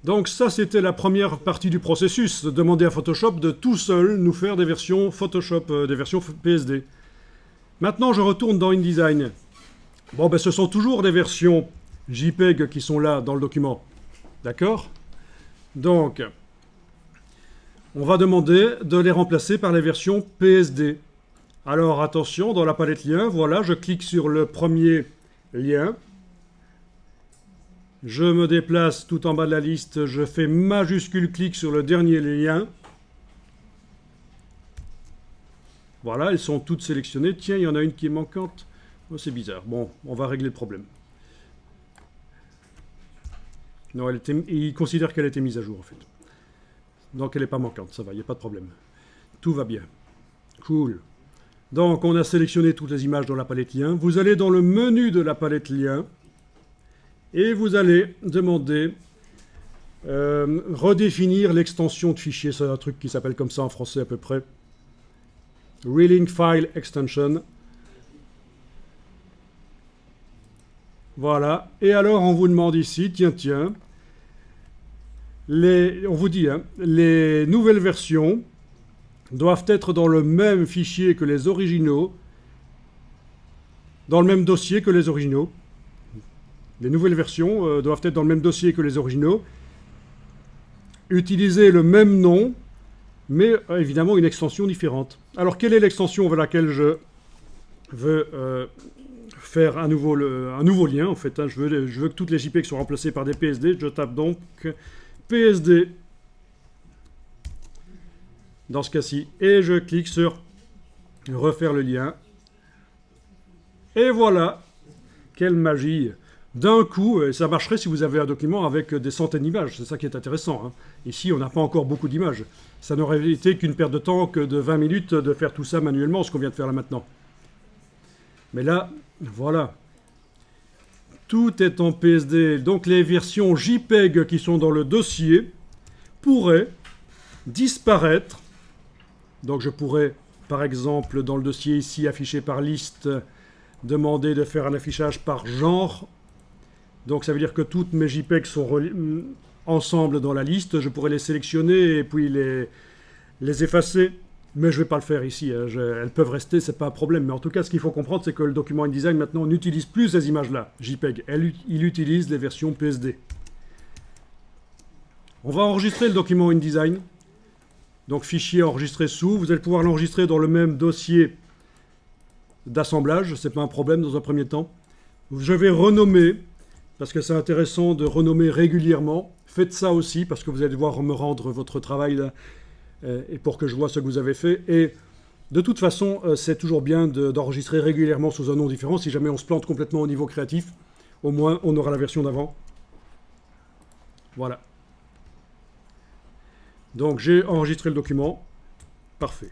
Donc ça, c'était la première partie du processus, de demander à Photoshop de tout seul nous faire des versions Photoshop, des versions PSD. Maintenant, je retourne dans InDesign. Bon, ben ce sont toujours des versions JPEG qui sont là dans le document. D'accord? Donc, on va demander de les remplacer par les versions PSD. Alors attention, dans la palette lien, voilà, je clique sur le premier lien. Je me déplace tout en bas de la liste, je fais majuscule clic sur le dernier lien. Voilà, elles sont toutes sélectionnées. Tiens, il y en a une qui est manquante. Oh, c'est bizarre. Bon, on va régler le problème. Non, il considère qu'elle a été mise à jour en fait. Donc elle n'est pas manquante, ça va, il n'y a pas de problème. Tout va bien. Cool. Donc on a sélectionné toutes les images dans la palette lien. Vous allez dans le menu de la palette lien et vous allez demander redéfinir l'extension de fichier. C'est un truc qui s'appelle comme ça en français à peu près. Relink File Extension. Voilà. Et alors on vous demande ici, tiens, on vous dit, hein, les nouvelles versions doivent être dans le même fichier que les originaux, dans le même dossier que les originaux. Les nouvelles versions doivent être dans le même dossier que les originaux. Utiliser le même nom, mais évidemment une extension différente. Alors, quelle est l'extension vers laquelle je veux faire un nouveau lien, en fait, hein, je veux que toutes les JPEG soient remplacées par des PSD. Je tape donc PSD dans ce cas-ci, et je clique sur refaire le lien. Et voilà, quelle magie! D'un coup, ça marcherait si vous avez un document avec des centaines d'images, c'est ça qui est intéressant. Hein. Ici, on n'a pas encore beaucoup d'images. Ça n'aurait été qu'une perte de temps que de 20 minutes de faire tout ça manuellement, ce qu'on vient de faire là maintenant. Mais là, voilà. Tout est en PSD. Donc les versions JPEG qui sont dans le dossier pourraient disparaître. Donc je pourrais, par exemple, dans le dossier ici, affiché par liste, demander de faire un affichage par genre. Donc ça veut dire que toutes mes JPEG sont ensemble dans la liste. Je pourrais les sélectionner et puis les effacer. Mais je ne vais pas le faire ici. Hein. Elles peuvent rester, ce n'est pas un problème. Mais en tout cas, ce qu'il faut comprendre, c'est que le document InDesign, maintenant, n'utilise plus ces images-là, JPEG. Il utilise les versions PSD. On va enregistrer le document InDesign. Donc fichier enregistré sous. Vous allez pouvoir l'enregistrer dans le même dossier d'assemblage. Ce n'est pas un problème dans un premier temps. Je vais renommer, parce que c'est intéressant de renommer régulièrement. Faites ça aussi, parce que vous allez devoir me rendre votre travail là, et pour que je vois ce que vous avez fait. Et de toute façon, c'est toujours bien d'enregistrer régulièrement sous un nom différent. Si jamais on se plante complètement au niveau créatif, au moins on aura la version d'avant. Voilà. Donc j'ai enregistré le document. Parfait.